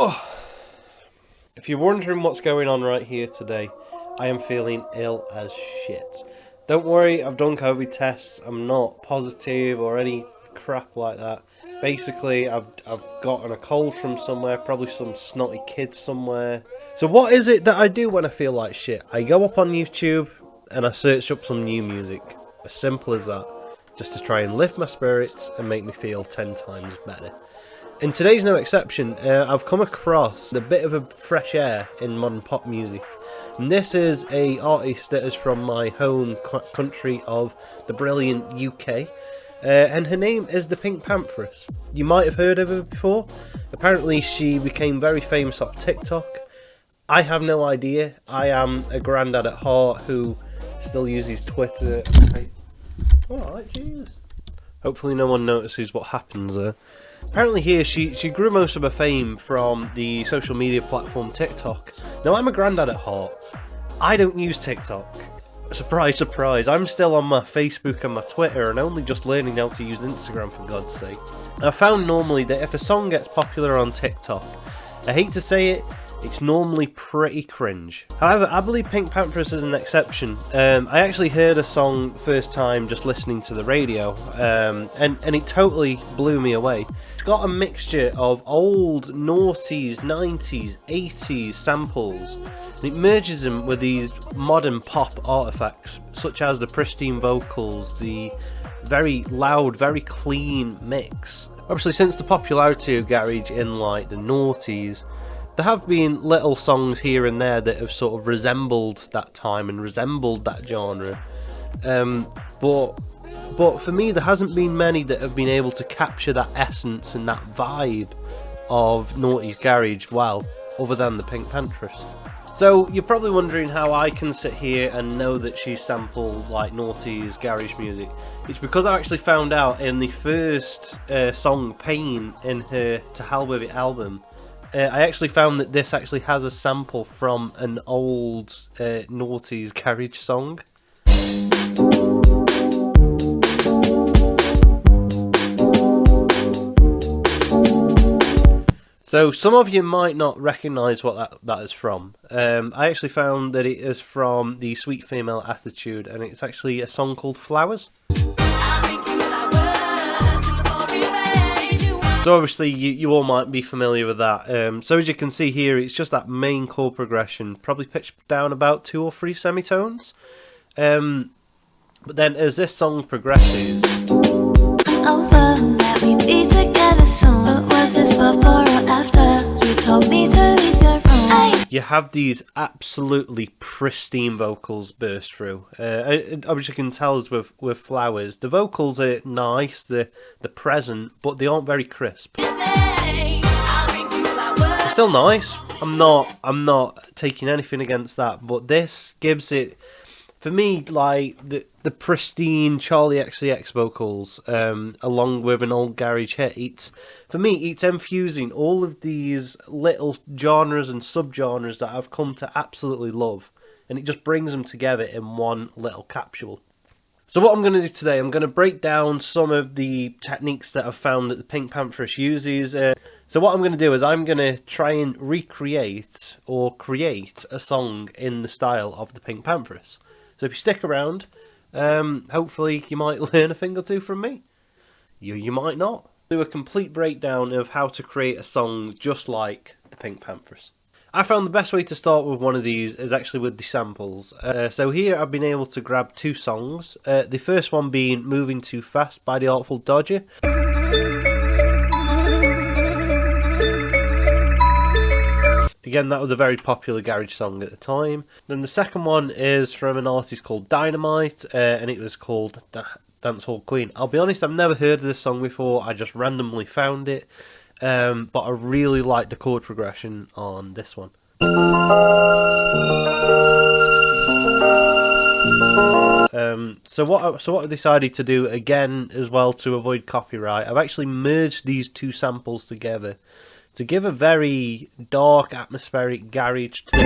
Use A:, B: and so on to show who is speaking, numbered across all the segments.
A: Oh, if you're wondering what's going on right here today, I am feeling ill as shit. Don't worry, I've done COVID tests. I'm not positive or any crap like that. Basically, I've gotten a cold from somewhere, probably some snotty kid somewhere. So what is it that I do when I feel like shit? I go up on YouTube and I search up some new music. As simple as that. Just to try and lift my spirits and make me feel 10 times better. And today's no exception. I've come across a bit of a fresh air in modern pop music. And this is a artist that is from my home country of the brilliant UK. And her name is the Pink Pantheress. You might have heard of her before. Apparently she became very famous off TikTok. I have no idea. I am a granddad at heart who still uses Twitter. Alright, Jesus. Hopefully no one notices what happens there. Apparently here, she grew most of her fame from the social media platform TikTok. Now, I'm a granddad at heart. I don't use TikTok. Surprise, surprise. I'm still on my Facebook and my Twitter and only just learning how to use Instagram, for God's sake. I found normally that if a song gets popular on TikTok, I hate to say it, it's normally pretty cringe. However, I believe Pink Pantheress is an exception. I actually heard a song first time just listening to the radio, and it totally blew me away. It's got a mixture of old noughties, 90s, 80s samples, and it merges them with these modern pop artifacts, such as the pristine vocals, the very loud, very clean mix. Obviously, since the popularity of garage in like the noughties, there have been little songs here and there that have sort of resembled that time and resembled that genre, but for me there hasn't been many that have been able to capture that essence and that vibe of noughties garage well, other than the Pink Pantheress. So you're probably wondering how I can sit here and know that she's sampled like noughties garage music. It's because I actually found out in the first song Pain in her To Hell With It album. I actually found that this actually has a sample from an old noughties garage song. So some of you might not recognise what that is from. I actually found that it is from the Sweet Female Attitude, and it's actually a song called Flowers. So obviously you all might be familiar with that. So as you can see here, it's just that main chord progression, probably pitched down about 2 or 3 semitones. But then as this song progresses, you have these absolutely pristine vocals burst through. Obviously you can tell as with Flowers, the vocals are nice, they're present, but they aren't very crisp. They're still nice. I'm not taking anything against that, but this gives it, for me, like the pristine Charlie XCX vocals, along with an old garage hit. For me, it's infusing all of these little genres and subgenres that I've come to absolutely love, and it just brings them together in one little capsule. So what I'm going to do today, I'm going to break down some of the techniques that I've found that the Pink Pantheress uses. So what I'm going to do is I'm going to try and recreate or create a song in the style of the Pink Pantheress. So if you stick around, hopefully you might learn a thing or two from me. You might not. Do a complete breakdown of how to create a song just like the Pink Pantheress. I found the best way to start with one of these is actually with the samples. So here I've been able to grab 2 songs. The first one being Moving Too Fast by the Artful Dodger. Again, that was a very popular garage song at the time. Then the second one is from an artist called Dynamite, and it was called Dancehall Queen. I'll be honest, I've never heard of this song before, I just randomly found it, but I really like the chord progression on this one. So what I decided to do again as well to avoid copyright, I've actually merged these 2 samples together to give a very dark, atmospheric garage tip.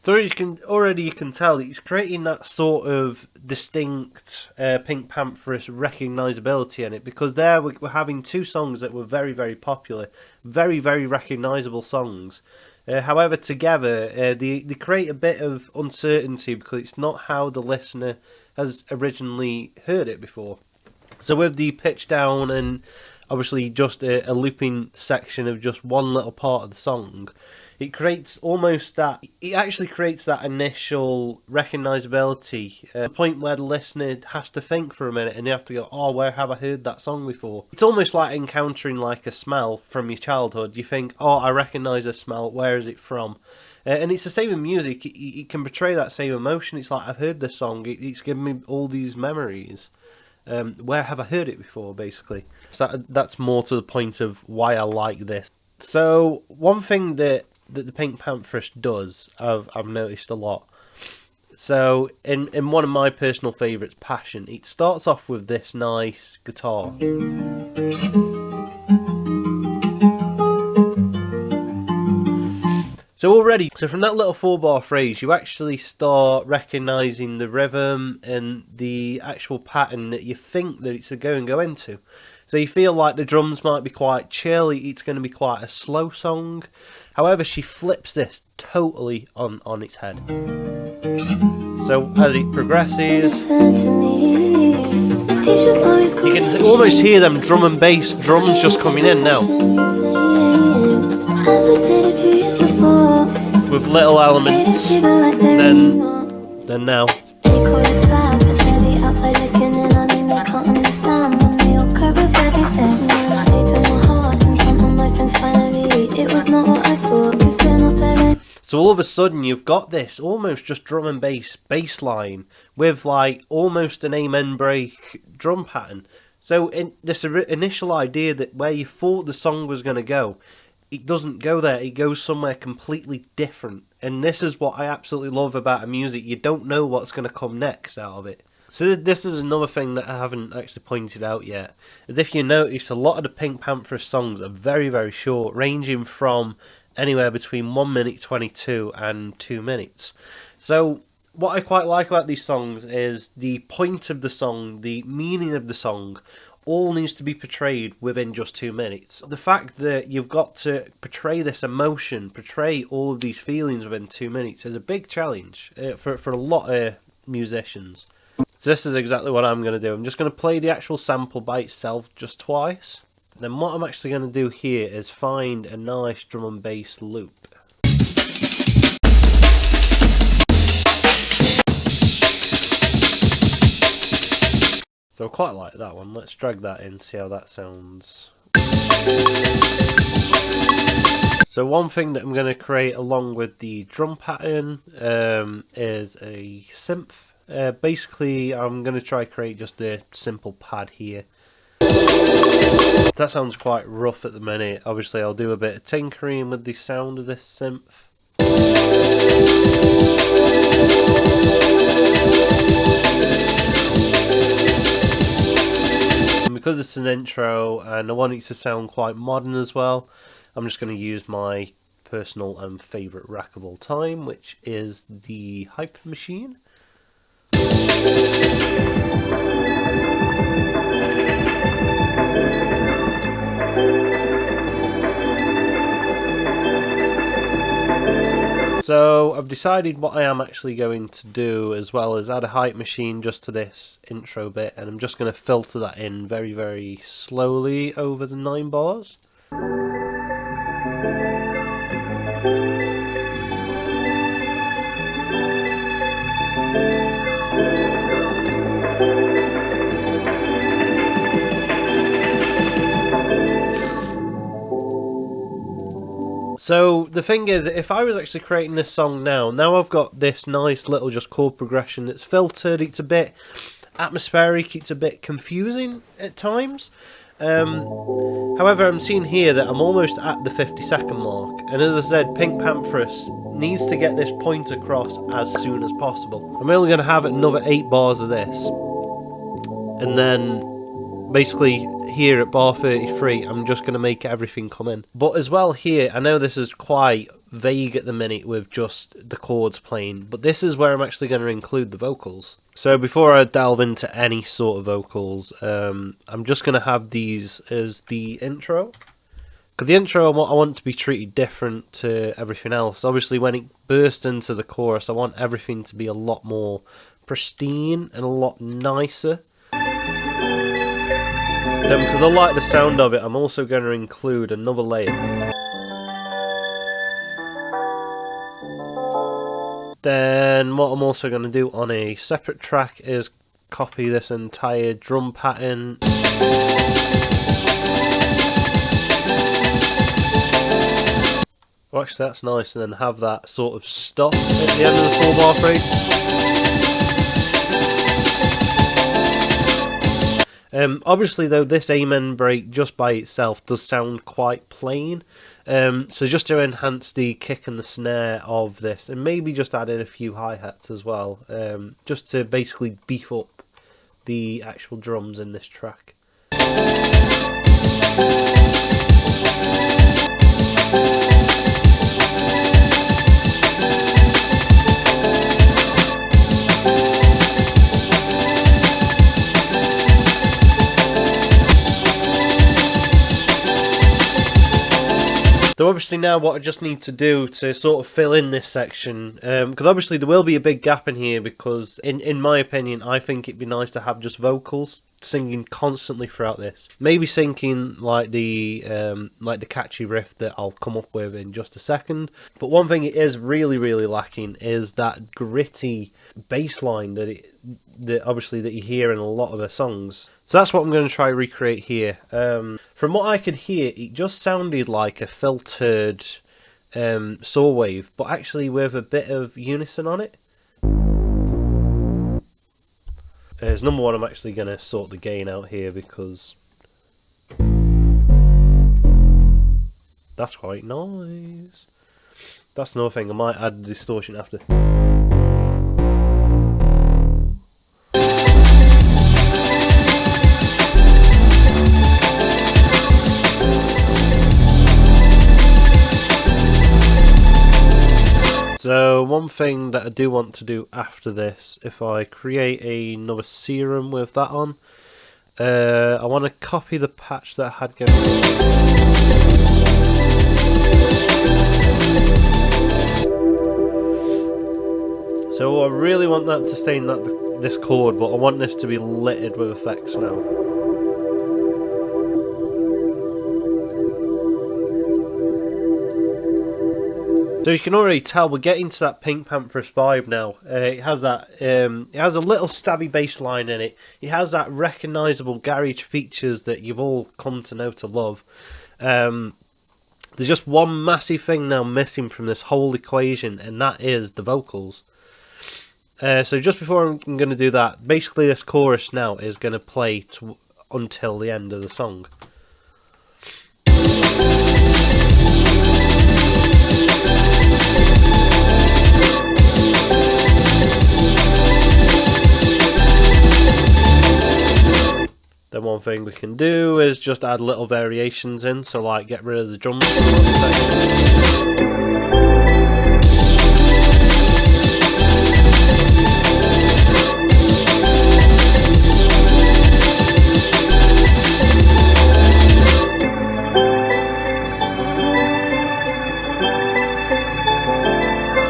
A: So you can tell he's creating that sort of distinct Pink Pantheress recognisability in it, because there we're having two songs that were very, very popular, very, very recognisable songs. However, together they create a bit of uncertainty because it's not how the listener has originally heard it before. So with the pitch down and obviously just a looping section of just one little part of the song, it creates almost that, it actually creates that initial recognisability, the point where the listener has to think for a minute and they have to go, oh, where have I heard that song before? It's almost like encountering like a smell from your childhood. You think, oh, I recognise a smell, where is it from? And it's the same in music, it can portray that same emotion. It's like, I've heard this song, it's given me all these memories. Where have I heard it before, basically? So that's more to the point of why I like this. So one thing that the Pink Pantheress does, I've noticed a lot. So in one of my personal favourites, Passion, it starts off with this nice guitar. So from that little 4-bar phrase, you actually start recognising the rhythm and the actual pattern that you think that it's going to go into. So you feel like the drums might be quite chill, it's going to be quite a slow song. However, she flips this totally on its head. So as it progresses, you can almost hear them drum and bass drums just coming in now, with little elements, then now. So all of a sudden you've got this almost just drum and bass line with like almost an amen break drum pattern. So in this initial idea that where you thought the song was going to go, it doesn't go there, it goes somewhere completely different. And this is what I absolutely love about a music, you don't know what's going to come next out of it. So this is another thing that I haven't actually pointed out yet. If you notice, a lot of the Pink Pantheress songs are very, very short, ranging from anywhere between 1 minute 22 and 2 minutes. So what I quite like about these songs is the point of the song, the meaning of the song, all needs to be portrayed within just 2 minutes. The fact that you've got to portray this emotion, portray all of these feelings within 2 minutes is a big challenge for a lot of musicians. So this is exactly what I'm going to do. I'm just going to play the actual sample by itself just twice. Then what I'm actually going to do here is find a nice drum and bass loop. So I quite like that one. Let's drag that in, see how that sounds. So one thing that I'm going to create along with the drum pattern is a synth. Basically, I'm going to try create just a simple pad here. That sounds quite rough at the minute. Obviously, I'll do a bit of tinkering with the sound of this synth. And because it's an intro and I want it to sound quite modern as well, I'm just going to use my personal and favourite rack of all time, which is the Hype Machine. So I've decided what I am actually going to do, as well as add a hype machine just to this intro bit, and I'm just going to filter that in very, very slowly over the 9 bars. So the thing is, if I was actually creating this song now I've got this nice little just chord progression that's filtered. It's a bit atmospheric, it's a bit confusing at times. However, I'm seeing here that I'm almost at the 50-second mark, and as I said, Pink Pantheress needs to get this point across as soon as possible. I'm only going to have another 8 bars of this, and then basically here at bar 33, I'm just going to make everything come in. But as well here, I know this is quite vague at the minute with just the chords playing, but this is where I'm actually going to include the vocals. So before I delve into any sort of vocals, I'm just going to have these as the intro. Because the intro I want to be treated different to everything else. Obviously when it bursts into the chorus, I want everything to be a lot more pristine and a lot nicer. Then because I like the sound of it, I'm also going to include another layer. Then what I'm also going to do on a separate track is copy this entire drum pattern. Well, actually that's nice, and then have that sort of stop at the end of the 4-bar phrase. Obviously though, this amen break just by itself does sound quite plain, so just to enhance the kick and the snare of this, and maybe just add in a few hi-hats as well, just to basically beef up the actual drums in this track. So obviously now what I just need to do to sort of fill in this section, because obviously there will be a big gap in here, because in my opinion I think it'd be nice to have just vocals singing constantly throughout this. Maybe singing like the catchy riff that I'll come up with in just a second. But one thing it is really lacking is that gritty bass line that obviously that you hear in a lot of the songs. So that's what I'm going to try recreate here. From what I could hear, it just sounded like a filtered saw wave, but actually with a bit of unison on it. As number one, I'm actually going to sort the gain out here because that's quite nice. That's another thing, I might add the distortion after. So one thing that I do want to do after this, if I create another serum with that on, I want to copy the patch that I had going. So I really want that to stay in this chord, but I want this to be littered with effects now. So you can already tell we're getting to that Pink Pantheress vibe now. It has that, it has a little stabby bass line in it. It has that recognisable garage features that you've all come to know to love. There's just one massive thing now missing from this whole equation, and that is the vocals. So just before I'm going to do that, basically this chorus now is going to play until the end of the song. Then one thing we can do is just add little variations in, so like get rid of the drums. So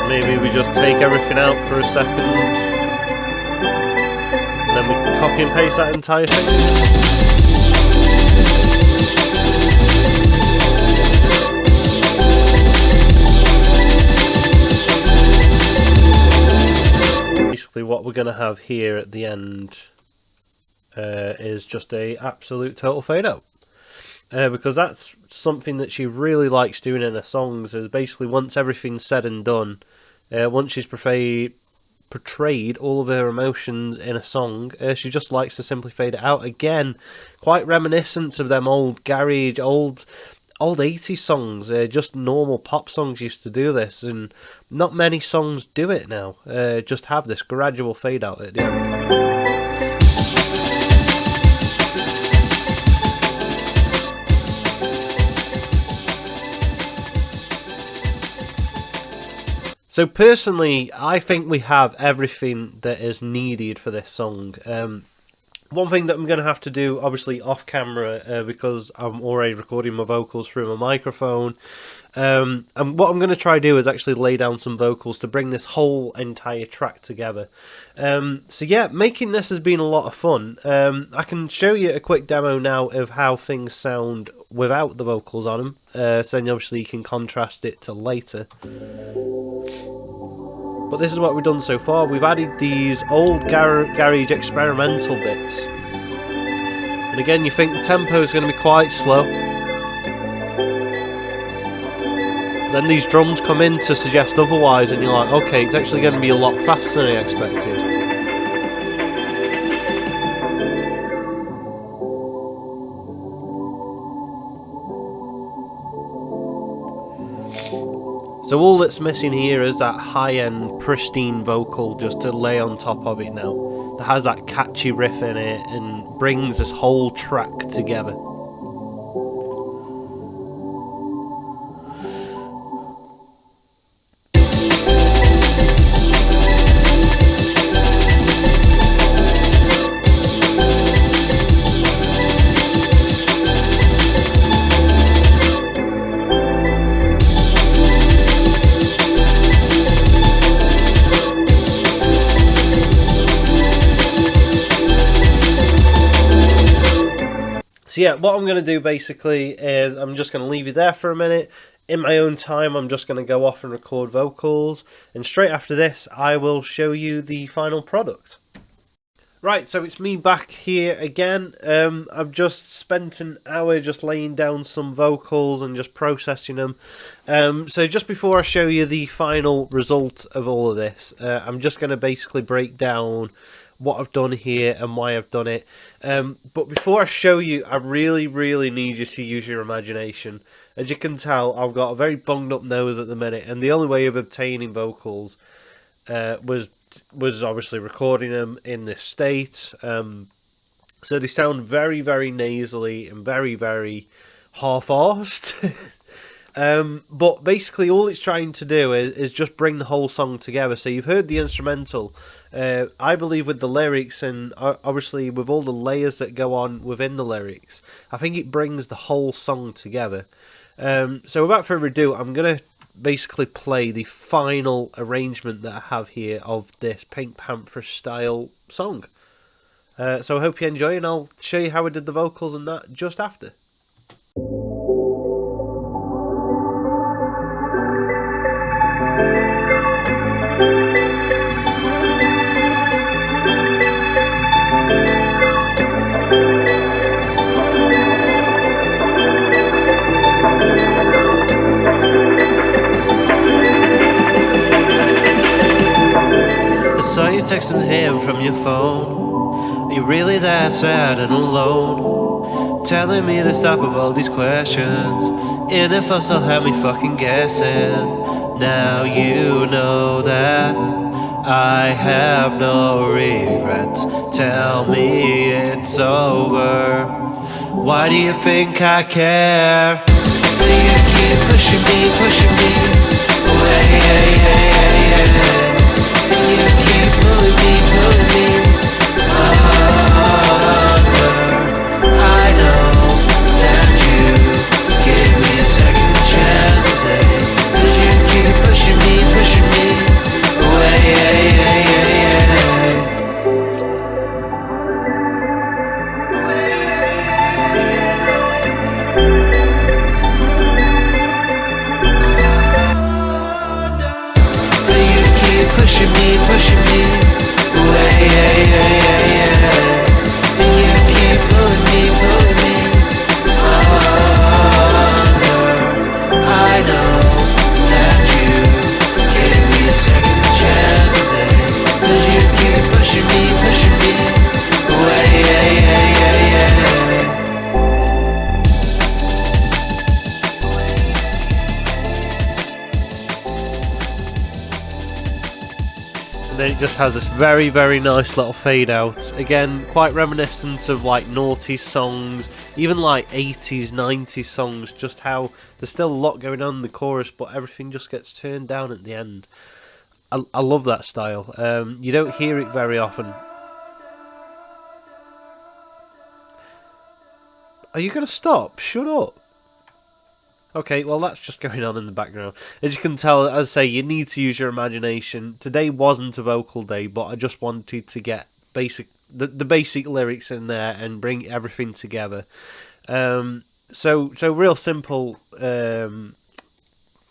A: maybe we just take everything out for a second. Then we copy and paste that entire thing. Basically what we're going to have here at the end is just a absolute total fade out. Because that's something that she really likes doing in her songs, is basically once everything's said and done, once she's portrayed all of her emotions in a song, she just likes to simply fade it out. Again, quite reminiscent of them old garage, old 80s songs. Just normal pop songs used to do this, and not many songs do it now. Just have this gradual fade out at the end. So personally, I think we have everything that is needed for this song. One thing that I'm going to have to do, obviously off camera, because I'm already recording my vocals through my microphone. And what I'm going to try to do is actually lay down some vocals to bring this whole entire track together. So yeah, making this has been a lot of fun. I can show you a quick demo now of how things sound without the vocals on them. So then obviously you can contrast it to later. But this is what we've done so far. We've added these old garage experimental bits. And again, you think the tempo is going to be quite slow. Then these drums come in to suggest otherwise, and you're like, okay, it's actually going to be a lot faster than I expected. So all that's missing here is that high-end, pristine vocal just to lay on top of it now. That has that catchy riff in it and brings this whole track together. So yeah, what I'm going to do basically is I'm just going to leave you there for a minute. In my own time, I'm just going to go off and record vocals. And straight after this, I will show you the final product. Right, so it's me back here again. I've just spent an hour just laying down some vocals and just processing them. So just before I show you the final result of all of this, I'm just going to basically break down what I've done here and why I've done it. But before I show you, I really need you to use your imagination. As you can tell, I've got a very bunged up nose at the minute, and the only way of obtaining vocals was obviously recording them in this state. So they sound very nasally and very half-arsed. But basically all it's trying to do is just bring the whole song together. So you've heard the instrumental. I believe with the lyrics and obviously with all the layers that go on within the lyrics, I think it brings the whole song together. So without further ado, I'm going to basically play the final arrangement that I have here of this Pink Pantheress style song. So I hope you enjoy, and I'll show you how I did the vocals and that just after. Saw you texting him from your phone. Are you really that sad and alone? Telling me to stop with all these questions, and if I still have me fucking guessing. Now you know that I have no regrets. Tell me it's over. Why do you think I care? You keep pushing me away. You keep pulling me under. I know that you gave me a second chance today, 'cause you keep pushing me away. Pushing me away, and you keep pulling me under. I know that you gave me a second chance today, 'cause you keep pushing me away. And then it just has this very nice little fade out. Again, quite reminiscent of like noughties songs, even like 80s, 90s songs, just how there's still a lot going on in the chorus, but everything just gets turned down at the end. I love that style. You don't hear it very often. Are you going to stop? Shut up. Okay, well that's just going on in the background. As you can tell, as I say, you need to use your imagination. Today wasn't a vocal day, but I just wanted to get the basic lyrics in there and bring everything together. So real simple.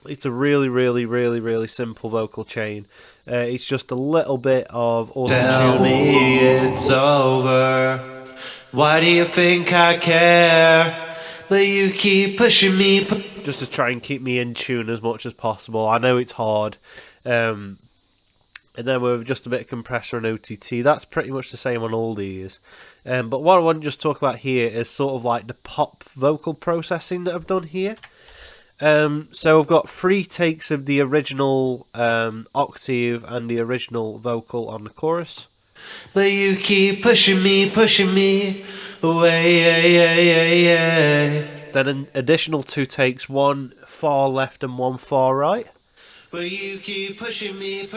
A: It's a really simple vocal chain. It's just a little bit of auto-tune.
B: Tell me it's over. Why do you think I care? But you keep pushing me.
A: Just to try and keep me in tune as much as possible. I know it's hard. And then with just a bit of compressor and OTT, that's pretty much the same on all these. But what I want to just talk about here is sort of like the pop vocal processing that I've done here. So I've got 3 takes of the original octave and the original vocal on the chorus.
B: But you keep pushing me away.
A: Then an additional 2 takes, one far left and one far right.
B: But you keep pushing me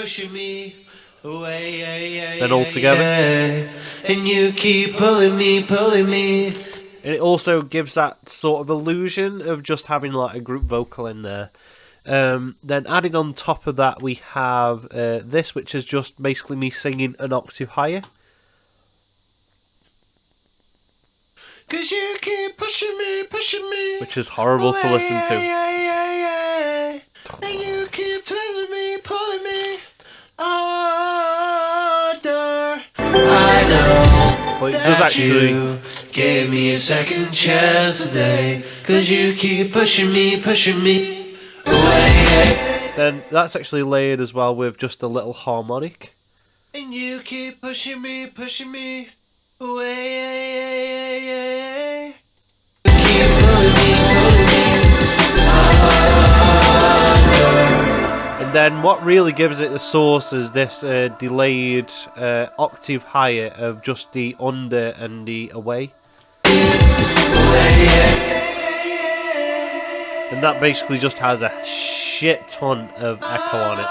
B: away.
A: Then all together.
B: And you keep pulling me.
A: And it also gives that sort of illusion of just having like a group vocal in there. Then adding on top of that, we have this, which is just basically me singing an octave higher.
B: 'Cause you keep pushing me.
A: Which is horrible to listen to.
B: And you keep telling me, pulling me harder. I know.
A: But it does actually.
B: You gave me a second chance today. 'Cause you keep pushing me away.
A: Then that's actually layered as well with just a little harmonic.
B: And you keep pushing me away. Keep pulling me
A: And then what really gives it the source is this delayed octave higher of just the under and the away. And that basically just has a shit ton of echo on it.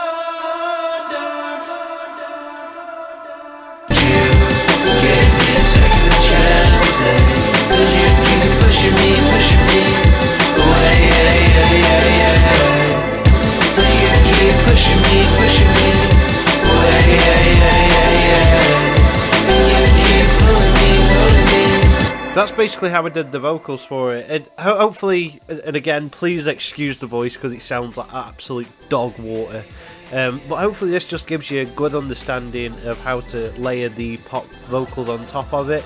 A: That's basically how I did the vocals for it. And hopefully, and again, please excuse the voice because it sounds like absolute dog water. But hopefully this just gives you a good understanding of how to layer the pop vocals on top of it.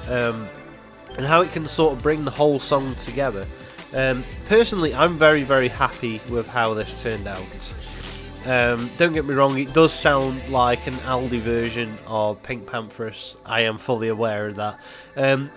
A: And how it can sort of bring the whole song together. Personally, I'm very happy with how this turned out. Don't get me wrong, it does sound like an Aldi version of Pink Pantheress. I am fully aware of that.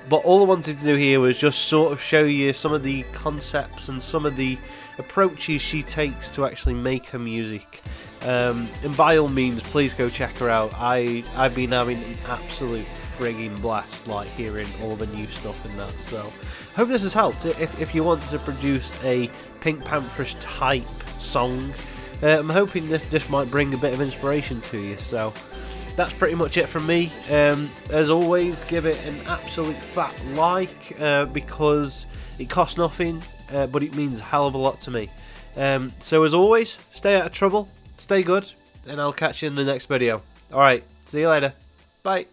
A: But all I wanted to do here was just sort of show you some of the concepts and some of the approaches she takes to actually make her music. And by all means, please go check her out. I've been having an absolute frigging blast, like hearing all the new stuff in that. So hope this has helped. If you want to produce a Pink Pantheress type song, I'm hoping this might bring a bit of inspiration to you. So that's pretty much it from me. As always, give it an absolute fat like, because it costs nothing, but it means a hell of a lot to me. So as always, stay out of trouble, stay good, and I'll catch you in the next video. Alright, see you later. Bye.